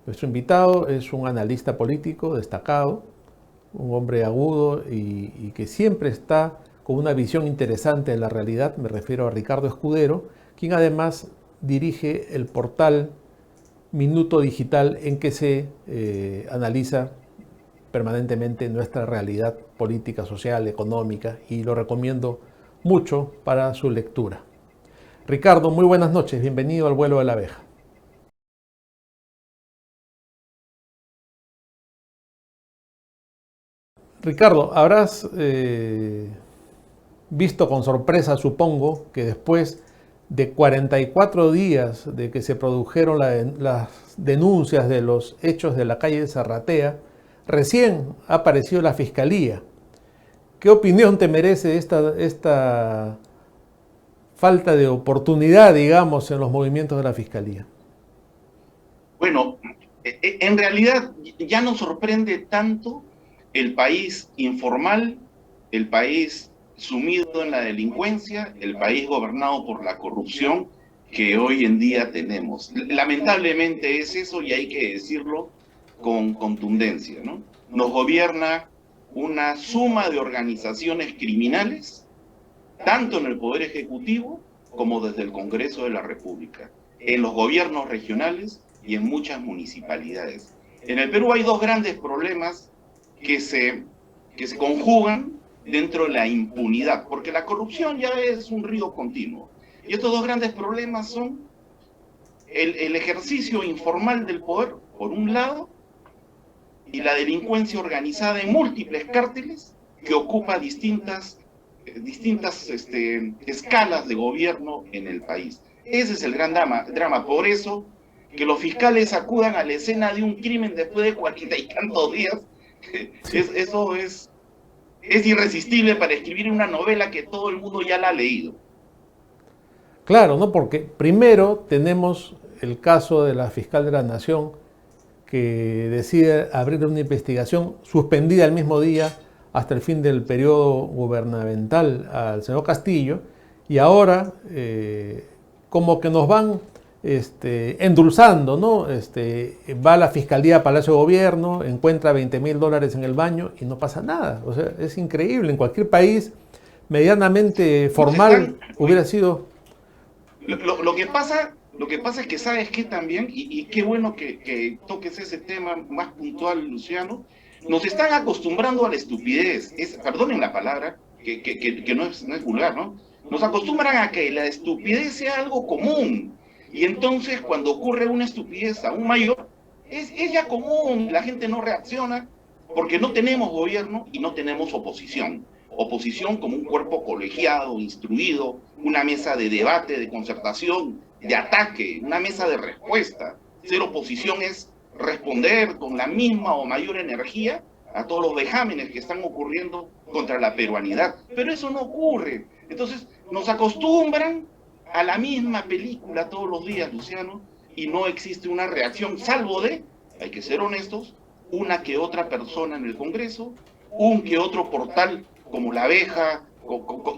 Nuestro invitado es un analista político destacado, un hombre agudo y que siempre está con una visión interesante de la realidad. Me refiero a Ricardo Escudero, quien además dirige el portal Minuto Digital en que se analiza permanentemente nuestra realidad política, social, económica, y lo recomiendo mucho para su lectura. Ricardo, muy buenas noches, bienvenido al vuelo de la abeja. Ricardo, habrás visto con sorpresa, supongo, que después de 44 días de que se produjeron las denuncias de los hechos de la calle de Zarratea, recién ha aparecido la Fiscalía. ¿Qué opinión te merece esta falta de oportunidad, digamos, en los movimientos de la Fiscalía? Bueno, en realidad ya no sorprende tanto el país informal, el país sumido en la delincuencia, el país gobernado por la corrupción que hoy en día tenemos. Lamentablemente es eso y hay que decirlo con contundencia, ¿no? Nos gobierna una suma de organizaciones criminales, tanto en el Poder Ejecutivo como desde el Congreso de la República, en los gobiernos regionales y en muchas municipalidades. En el Perú hay dos grandes problemas que se, que se conjugan dentro de la impunidad, porque la corrupción ya es un río continuo. Y estos dos grandes problemas son el ejercicio informal del poder, por un lado, y la delincuencia organizada en múltiples cárteles que ocupa distintas escalas de gobierno en el país. Ese es el gran drama. Por eso, que los fiscales acudan a la escena de un crimen después de 40 y tantos días, Sí. eso es irresistible para escribir una novela que todo el mundo ya la ha leído. Claro, ¿no? Porque primero tenemos el caso de la fiscal de la Nación que decide abrir una investigación suspendida el mismo día hasta el fin del periodo gubernamental al señor Castillo, y ahora como que nos van endulzando, ¿no? Va a la Fiscalía a Palacio de Gobierno, encuentra $20,000 en el baño y no pasa nada. O sea, es increíble. En cualquier país medianamente Nos formal están, hubiera sido... lo que pasa es que sabes que también, y qué bueno que toques ese tema más puntual, Luciano, nos están acostumbrando a la estupidez, perdonen la palabra, que no es vulgar, ¿no? Nos acostumbran a que la estupidez sea algo común, y entonces cuando ocurre una estupidez aún mayor, es ya común, la gente no reacciona, porque no tenemos gobierno y no tenemos oposición. Oposición como un cuerpo colegiado, instruido, una mesa de debate, de concertación, de ataque, una mesa de respuesta. Ser oposición es responder con la misma o mayor energía a todos los vejámenes que están ocurriendo contra la peruanidad. Pero eso no ocurre. Entonces nos acostumbran a la misma película todos los días, Luciano, y no existe una reacción, salvo de, hay que ser honestos, una que otra persona en el Congreso, un que otro portal como La Abeja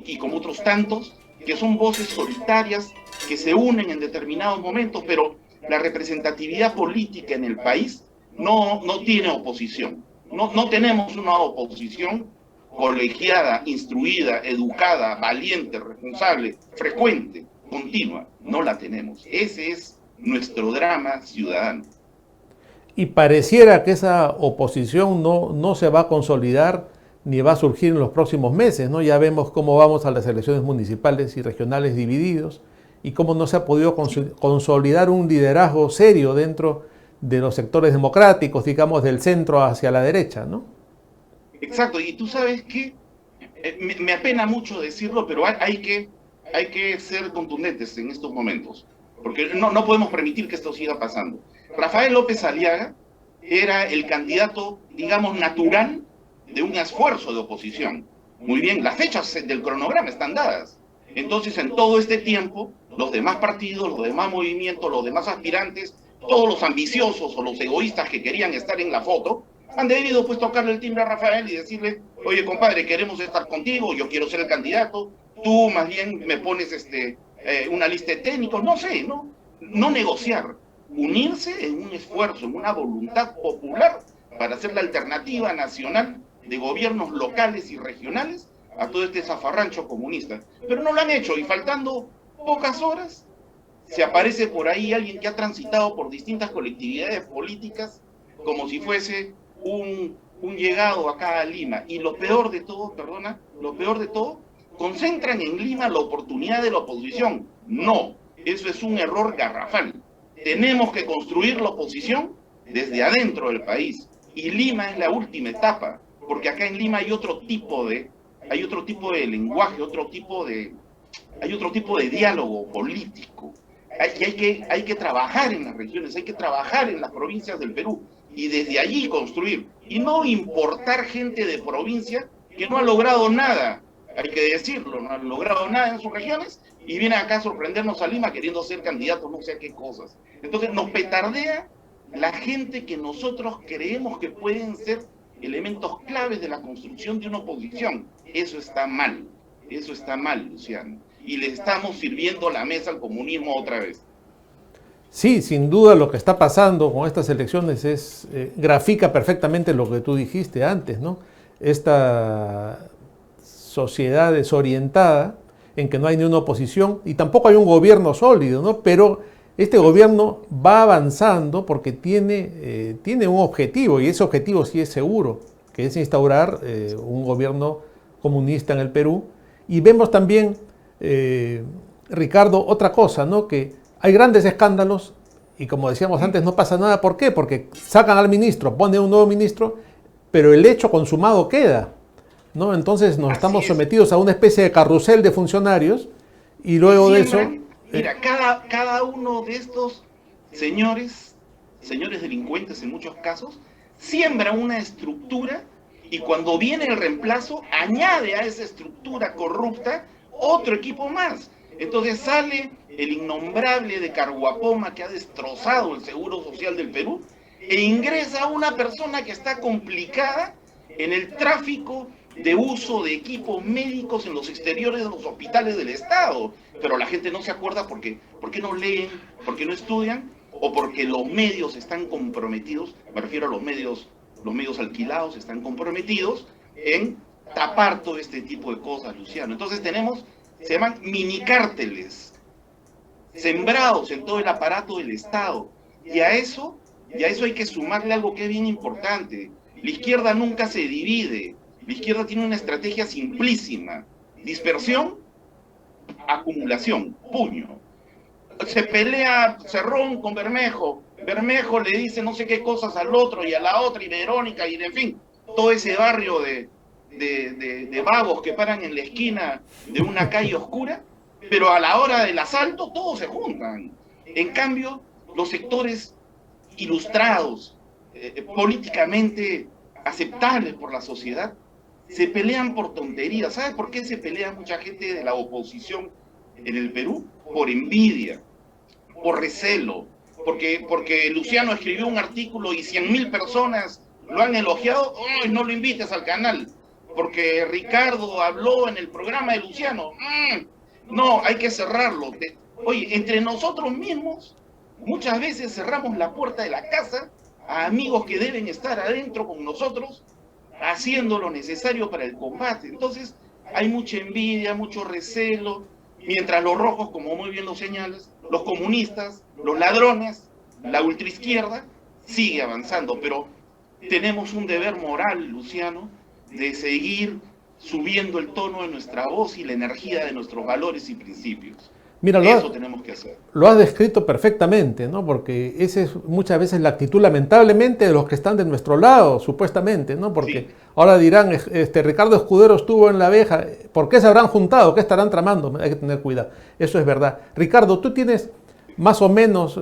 y como otros tantos, que son voces solitarias que se unen en determinados momentos, pero la representatividad política en el país no tiene oposición. No tenemos una oposición colegiada, instruida, educada, valiente, responsable, frecuente, continua. No la tenemos. Ese es nuestro drama ciudadano. Y pareciera que esa oposición no se va a consolidar ni va a surgir en los próximos meses, ¿no? Ya vemos cómo vamos a las elecciones municipales y regionales divididos y cómo no se ha podido consolidar un liderazgo serio dentro de los sectores democráticos, digamos, del centro hacia la derecha, ¿no? Exacto, y tú sabes que me apena mucho decirlo, pero hay que ser contundentes en estos momentos, porque no podemos permitir que esto siga pasando. Rafael López Aliaga era el candidato, digamos, natural de un esfuerzo de oposición. Muy bien, las fechas del cronograma están dadas. Entonces, en todo este tiempo, los demás partidos, los demás movimientos, los demás aspirantes, todos los ambiciosos o los egoístas que querían estar en la foto, han debido pues tocarle el timbre a Rafael y decirle, oye compadre, queremos estar contigo, yo quiero ser el candidato, tú más bien me pones una lista de técnicos, no sé, no negociar. unirse en un esfuerzo, en una voluntad popular para hacer la alternativa nacional de gobiernos locales y regionales a todo este zafarrancho comunista. Pero no lo han hecho y faltando pocas horas se aparece por ahí alguien que ha transitado por distintas colectividades políticas como si fuese un llegado acá a Lima. Y lo peor de todo, perdona, lo peor de todo, concentran en Lima la oportunidad de la oposición. No, eso es un error garrafal. Tenemos que construir la oposición desde adentro del país. Y Lima es la última etapa, porque acá en Lima hay otro tipo de lenguaje, hay otro tipo de diálogo político. Hay que trabajar en las regiones, hay que trabajar en las provincias del Perú y desde allí construir. Y no importar gente de provincia que no ha logrado nada, hay que decirlo, no han logrado nada en sus regiones y vienen acá a sorprendernos a Lima queriendo ser candidatos, no sé a qué cosas. Entonces nos petardea la gente que nosotros creemos que pueden ser elementos claves de la construcción de una oposición. Eso está mal, Luciano. Y le estamos sirviendo la mesa al comunismo otra vez. Sí, sin duda lo que está pasando con estas elecciones grafica perfectamente lo que tú dijiste antes, ¿no? Esta sociedad desorientada en que no hay ni una oposición y tampoco hay un gobierno sólido, ¿no? Pero este gobierno va avanzando porque tiene un objetivo y ese objetivo sí es seguro, que es instaurar un gobierno comunista en el Perú. Y vemos también, Ricardo, otra cosa, ¿no? Que hay grandes escándalos y como decíamos antes no pasa nada. ¿Por qué? Porque sacan al ministro, ponen un nuevo ministro, pero el hecho consumado queda, ¿no? Entonces nos estamos sometidos a una especie de carrusel de funcionarios y luego de eso... Mira, cada uno de estos señores delincuentes en muchos casos, siembra una estructura y cuando viene el reemplazo añade a esa estructura corrupta otro equipo más. Entonces sale el innombrable de Carhuapoma que ha destrozado el Seguro Social del Perú e ingresa una persona que está complicada en el tráfico de uso de equipos médicos en los exteriores de los hospitales del Estado. Pero la gente no se acuerda porque no leen, porque no estudian o porque los medios están comprometidos, me refiero a los medios alquilados están comprometidos en tapar todo este tipo de cosas, Luciano. Entonces se llaman minicárteles, sembrados en todo el aparato del Estado. Y a eso hay que sumarle algo que es bien importante. La izquierda nunca se divide. La izquierda tiene una estrategia simplísima. Dispersión, acumulación, puño. Se pelea Cerrón con Bermejo. Bermejo le dice no sé qué cosas al otro y a la otra y Verónica y en fin, todo ese barrio de vagos que paran en la esquina de una calle oscura, pero a la hora del asalto todos se juntan. En cambio, los sectores ilustrados, políticamente aceptables por la sociedad, se pelean por tonterías. ¿Sabes por qué se pelea mucha gente de la oposición en el Perú? Por envidia, por recelo, porque Luciano escribió un artículo y 100.000 personas lo han elogiado. ¡Ay, no lo invites al canal! Porque Ricardo habló en el programa de Luciano. No, hay que cerrarlo. Oye, entre nosotros mismos, muchas veces cerramos la puerta de la casa a amigos que deben estar adentro con nosotros, haciendo lo necesario para el combate. Entonces, hay mucha envidia, mucho recelo, mientras los rojos, como muy bien lo señalas, los comunistas, los ladrones, la ultraizquierda, sigue avanzando. Pero tenemos un deber moral, Luciano, de seguir subiendo el tono de nuestra voz y la energía de nuestros valores y principios. Mira, eso tenemos que hacer. Lo has descrito perfectamente, ¿no? Porque esa es muchas veces la actitud, lamentablemente, de los que están de nuestro lado, supuestamente, ¿no? Porque sí. Ahora dirán, Ricardo Escudero estuvo en La Abeja, ¿por qué se habrán juntado? ¿Qué estarán tramando? Hay que tener cuidado. Eso es verdad. Ricardo, tú tienes más o menos,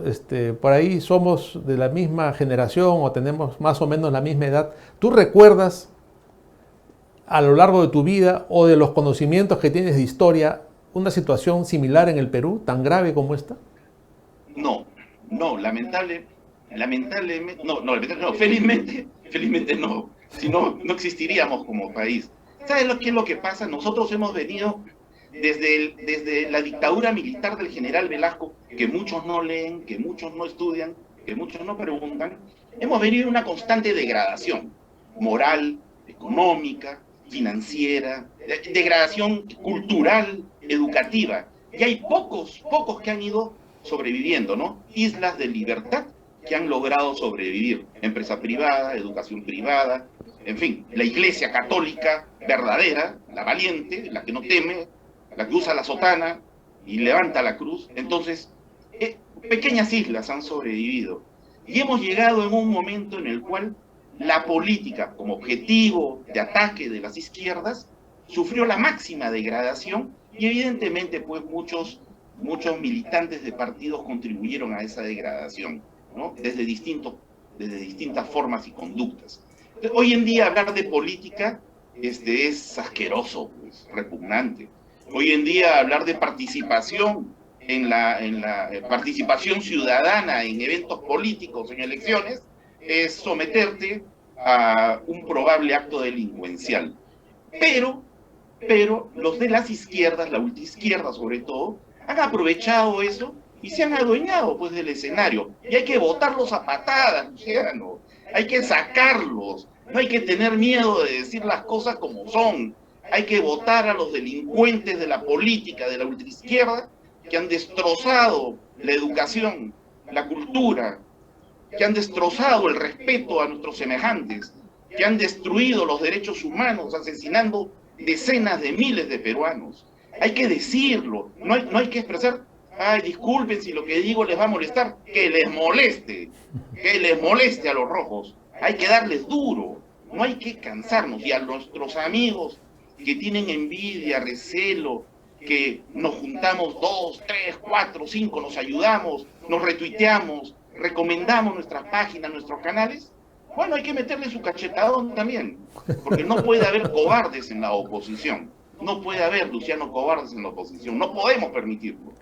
por ahí somos de la misma generación o tenemos más o menos la misma edad. ¿Tú recuerdas a lo largo de tu vida o de los conocimientos que tienes de historia una situación similar en el Perú, tan grave como esta? No, felizmente no, si no, no existiríamos como país. ¿Sabes qué es lo que pasa? Nosotros hemos venido desde la dictadura militar del general Velasco, que muchos no leen, que muchos no estudian, que muchos no preguntan, hemos venido una constante degradación moral, económica, financiera, degradación cultural, educativa. Y hay pocos que han ido sobreviviendo, ¿no? Islas de libertad que han logrado sobrevivir. Empresa privada, educación privada, en fin, la iglesia católica verdadera, la valiente, la que no teme, la que usa la sotana y levanta la cruz. Entonces, pequeñas islas han sobrevivido. Y hemos llegado en un momento en el cual la política, como objetivo de ataque de las izquierdas, sufrió la máxima degradación y evidentemente pues muchos militantes de partidos contribuyeron a esa degradación, ¿no? Desde distintas formas y conductas. Hoy en día hablar de política es asqueroso, pues, repugnante. Hoy en día hablar de participación en la participación ciudadana en eventos políticos, en elecciones, es someterte a un probable acto delincuencial. Pero los de las izquierdas, la ultraizquierda sobre todo, han aprovechado eso y se han adueñado pues del escenario. Y hay que botarlos a patadas, Luciano. Hay que sacarlos. No hay que tener miedo de decir las cosas como son. Hay que votar a los delincuentes de la política, de la ultraizquierda, que han destrozado la educación, la cultura, que han destrozado el respeto a nuestros semejantes, que han destruido los derechos humanos, asesinando decenas de miles de peruanos. Hay que decirlo, no hay que expresar, ay, disculpen si lo que digo les va a molestar, que les moleste a los rojos. Hay que darles duro, no hay que cansarnos. Y a nuestros amigos que tienen envidia, recelo, que nos juntamos 2, 3, 4, 5, nos ayudamos, nos retuiteamos, recomendamos nuestras páginas, nuestros canales, bueno, hay que meterle su cachetadón también, porque no puede haber cobardes en la oposición, no puede haber, Luciano, cobardes en la oposición, no podemos permitirlo.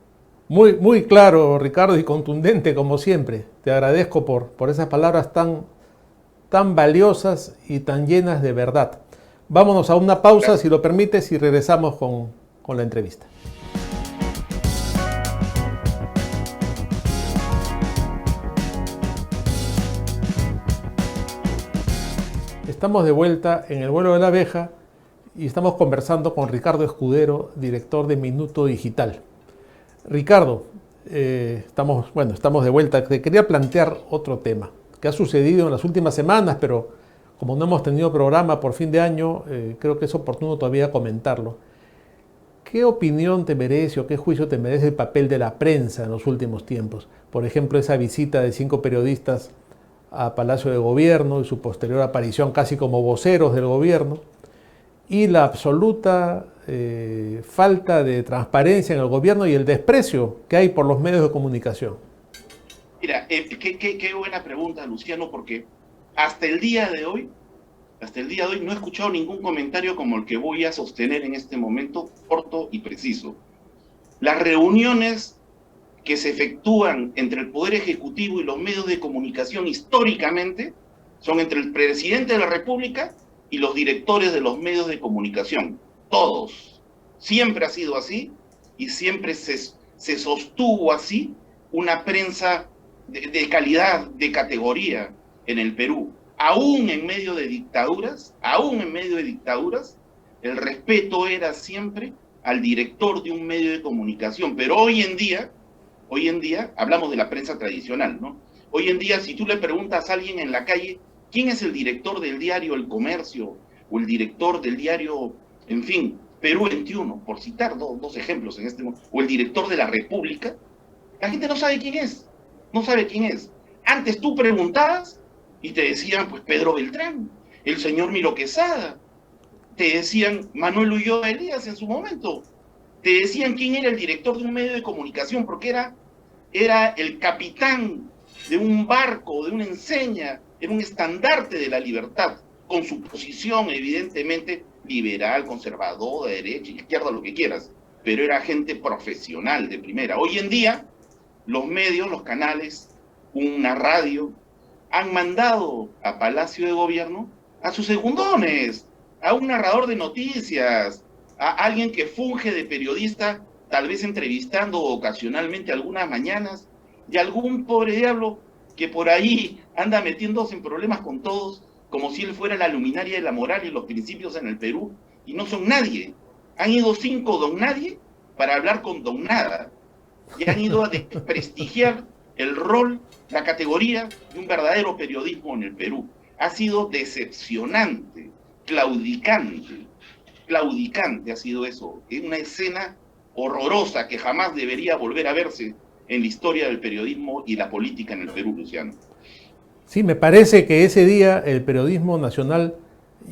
Muy, muy claro, Ricardo, y contundente como siempre. Te agradezco por esas palabras tan valiosas y tan llenas de verdad. Vámonos a una pausa, claro, si lo permites, y regresamos con la entrevista. Estamos de vuelta en el vuelo de la abeja y estamos conversando con Ricardo Escudero, director de Minuto Digital. Ricardo, estamos de vuelta. Te quería plantear otro tema que ha sucedido en las últimas semanas, pero como no hemos tenido programa por fin de año, creo que es oportuno todavía comentarlo. ¿Qué opinión te merece o qué juicio te merece el papel de la prensa en los últimos tiempos? Por ejemplo, esa visita de 5 periodistas a Palacio de Gobierno y su posterior aparición casi como voceros del gobierno, y la absoluta falta de transparencia en el gobierno y el desprecio que hay por los medios de comunicación. Mira, qué buena pregunta, Luciano, porque hasta el día de hoy no he escuchado ningún comentario como el que voy a sostener en este momento, corto y preciso. Las reuniones que se efectúan entre el Poder Ejecutivo y los medios de comunicación históricamente son entre el presidente de la República y los directores de los medios de comunicación. Todos. Siempre ha sido así y siempre se sostuvo así una prensa de calidad, de categoría en el Perú. Aún en medio de dictaduras, el respeto era siempre al director de un medio de comunicación. Pero hoy en día, hablamos de la prensa tradicional, ¿no? Hoy en día, si tú le preguntas a alguien en la calle, ¿quién es el director del diario El Comercio? O el director del diario, en fin, Perú 21, por citar dos ejemplos en este momento, o el director de la República, la gente no sabe quién es. Antes tú preguntabas y te decían, pues, Pedro Beltrán, el señor Miro Quesada, te decían Manuel Ulloa Elías en su momento, te decían quién era el director de un medio de comunicación, porque era el capitán de un barco, de una enseña, era un estandarte de la libertad, con su posición evidentemente liberal, conservador, de derecha, izquierda, lo que quieras, pero era gente profesional de primera. Hoy en día, los medios, los canales, una radio, han mandado a Palacio de Gobierno a sus segundones, a un narrador de noticias, a alguien que funge de periodista, tal vez entrevistando ocasionalmente algunas mañanas, y algún pobre diablo que por ahí anda metiéndose en problemas con todos, como si él fuera la luminaria de la moral y los principios en el Perú, y no son nadie. Han ido 5 don nadie para hablar con don nada, y han ido a desprestigiar el rol, la categoría de un verdadero periodismo en el Perú. Ha sido decepcionante, claudicante, claudicante ha sido eso. Es una escena horrorosa que jamás debería volver a verse en la historia del periodismo y la política en el Perú, Luciano. Sí, me parece que ese día el periodismo nacional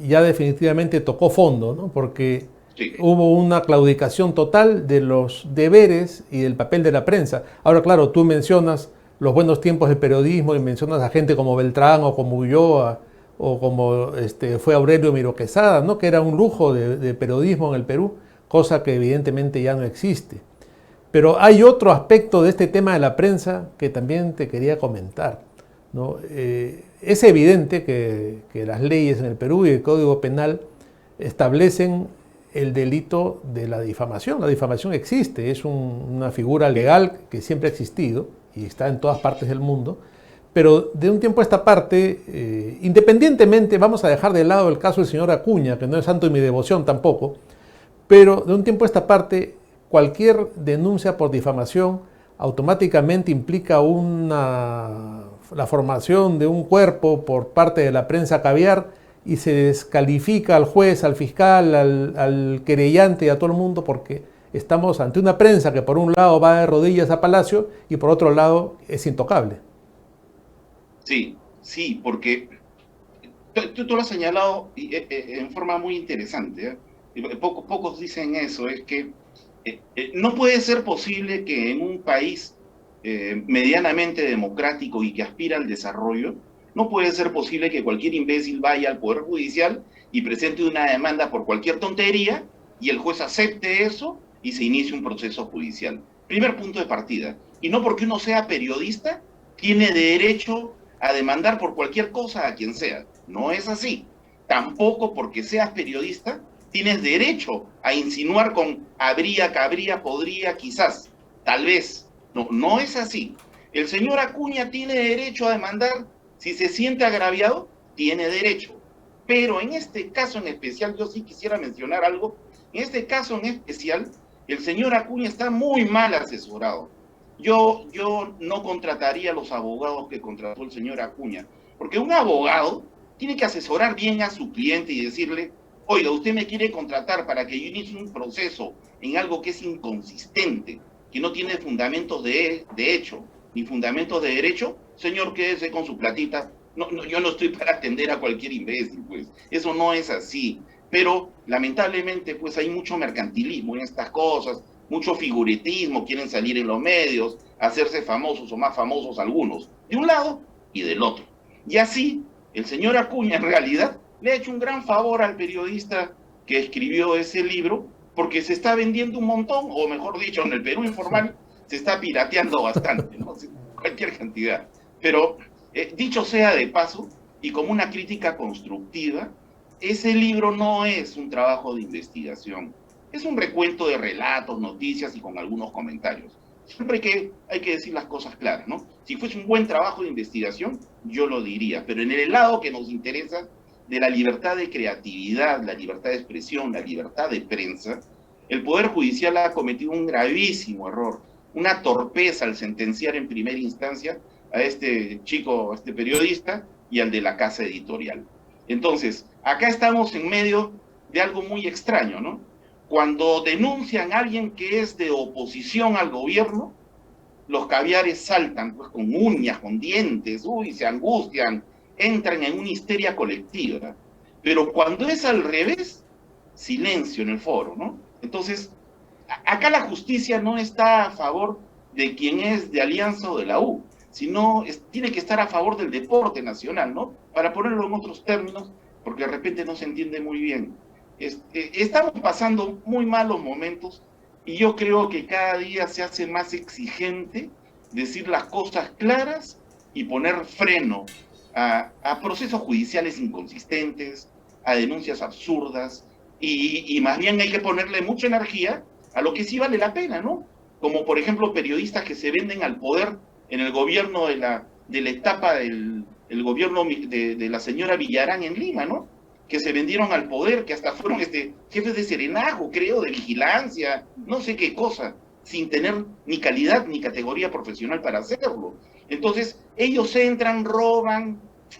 ya definitivamente tocó fondo, ¿no? Porque Sí, hubo una claudicación total de los deberes y del papel de la prensa. Ahora, claro, tú mencionas los buenos tiempos del periodismo y mencionas a gente como Beltrán o como Ulloa o como fue Aurelio Miro Quesada, ¿no? Que era un lujo de periodismo en el Perú, cosa que evidentemente ya no existe. Pero hay otro aspecto de este tema de la prensa que también te quería comentar, ¿no? Es evidente que las leyes en el Perú y el Código Penal establecen el delito de la difamación. La difamación existe, es una figura legal que siempre ha existido y está en todas partes del mundo, pero de un tiempo a esta parte, independientemente, vamos a dejar de lado el caso del señor Acuña, que no es santo de mi devoción tampoco, pero de un tiempo a esta parte, cualquier denuncia por difamación automáticamente implica la formación de un cuerpo por parte de la prensa caviar y se descalifica al juez, al fiscal, al querellante y a todo el mundo porque estamos ante una prensa que por un lado va de rodillas a Palacio y por otro lado es intocable. sí, sí, porque tú lo has señalado en forma muy interesante, ¿eh? Pocos dicen eso, es que no puede ser posible que en un país medianamente democrático y que aspira al desarrollo, no puede ser posible que cualquier imbécil vaya al Poder Judicial y presente una demanda por cualquier tontería y el juez acepte eso y se inicie un proceso judicial. Primer punto de partida. Y no porque uno sea periodista, tiene derecho a demandar por cualquier cosa a quien sea. No es así. Tampoco porque seas periodista tienes derecho a insinuar con habría, cabría, podría, quizás, tal vez. No, no es así. El señor Acuña tiene derecho a demandar si se siente agraviado, tiene derecho. Pero en este caso en especial, yo sí quisiera mencionar algo. En este caso en especial, el señor Acuña está muy mal asesorado. Yo no contrataría a los abogados que contrató el señor Acuña, porque un abogado tiene que asesorar bien a su cliente y decirle, oiga, usted me quiere contratar para que yo inicie un proceso en algo que es inconsistente, que no tiene fundamentos de hecho, ni fundamentos de derecho, señor, quédese con su platita. No, no, yo no estoy para atender a cualquier imbécil, pues. Eso no es así. Pero, lamentablemente, pues hay mucho mercantilismo en estas cosas, mucho figuretismo, quieren salir en los medios, hacerse famosos o más famosos algunos, de un lado y del otro. Y así, el señor Acuña, en realidad, le ha hecho un gran favor al periodista que escribió ese libro, porque se está vendiendo un montón, o mejor dicho, en el Perú informal se está pirateando bastante, ¿no? Cualquier cantidad. Pero, dicho sea de paso, y como una crítica constructiva, ese libro no es un trabajo de investigación, es un recuento de relatos, noticias y con algunos comentarios. Siempre que hay que decir las cosas claras, ¿no? Si fuese un buen trabajo de investigación, yo lo diría, pero en el lado que nos interesa de la libertad de creatividad, la libertad de expresión, la libertad de prensa, el Poder Judicial ha cometido un gravísimo error, una torpeza al sentenciar en primera instancia a este chico, a este periodista y al de la casa editorial. Entonces, acá estamos en medio de algo muy extraño, ¿no? Cuando denuncian a alguien que es de oposición al gobierno, los caviares saltan pues con uñas, con dientes, uy, se angustian, entran en una histeria colectiva. Pero cuando es al revés, silencio en el foro, ¿no? Entonces, acá la justicia no está a favor de quien es de Alianza o de la U, sino tiene que estar a favor del deporte nacional, ¿no? Para ponerlo en otros términos, porque de repente no se entiende muy bien. Estamos pasando muy malos momentos y yo creo que cada día se hace más exigente decir las cosas claras y poner freno a procesos judiciales inconsistentes, a denuncias absurdas, y más bien hay que ponerle mucha energía a lo que sí vale la pena, ¿no? Como por ejemplo periodistas que se venden al poder en el gobierno de la etapa del el gobierno de la señora Villarán en Lima, ¿no? Que se vendieron al poder, que hasta fueron jefes de serenazgo, creo, de vigilancia, no sé qué cosa, sin tener ni calidad ni categoría profesional para hacerlo. Entonces, ellos entran, roban,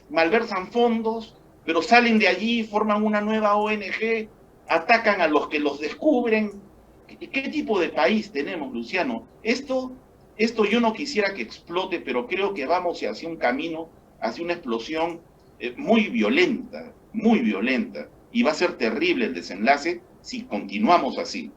malversan fondos, pero salen de allí, forman una nueva ONG, atacan a los que los descubren. ¿Qué tipo de país tenemos, Luciano? Esto yo no quisiera que explote, pero creo que vamos hacia un camino, hacia una explosión muy violenta, y va a ser terrible el desenlace si continuamos así.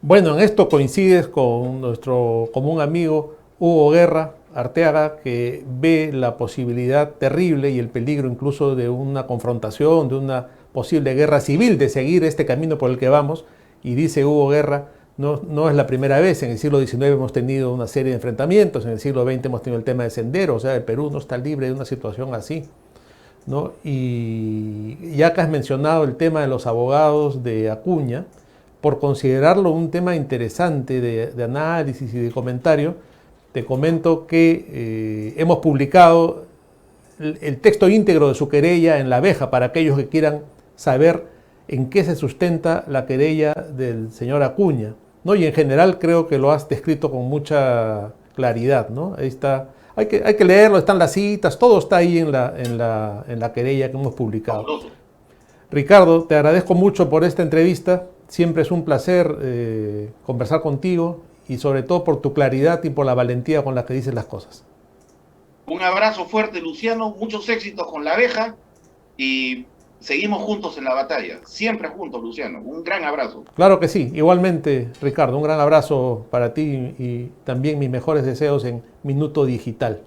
Bueno, en esto coincides con nuestro común amigo Hugo Guerra Arteaga, que ve la posibilidad terrible y el peligro incluso de una confrontación, de una posible guerra civil, de seguir este camino por el que vamos. Y dice Hugo Guerra, no es la primera vez, en el siglo XIX hemos tenido una serie de enfrentamientos, en el siglo XX hemos tenido el tema de Sendero, o sea, el Perú no está libre de una situación así, ¿no? Y ya que has mencionado el tema de los abogados de Acuña, por considerarlo un tema interesante de análisis y de comentario, te comento que hemos publicado el texto íntegro de su querella en La Abeja para aquellos que quieran saber en qué se sustenta la querella del señor Acuña, ¿no? Y en general creo que lo has descrito con mucha claridad, ¿no? Ahí está, hay que leerlo, están las citas, todo está ahí en la querella que hemos publicado. Ricardo, te agradezco mucho por esta entrevista, siempre es un placer conversar contigo y sobre todo por tu claridad y por la valentía con la que dices las cosas. Un abrazo fuerte, Luciano, muchos éxitos con La Abeja y seguimos juntos en la batalla, siempre juntos, Luciano. Un gran abrazo. Claro que sí, igualmente, Ricardo, un gran abrazo para ti y también mis mejores deseos en Minuto Digital.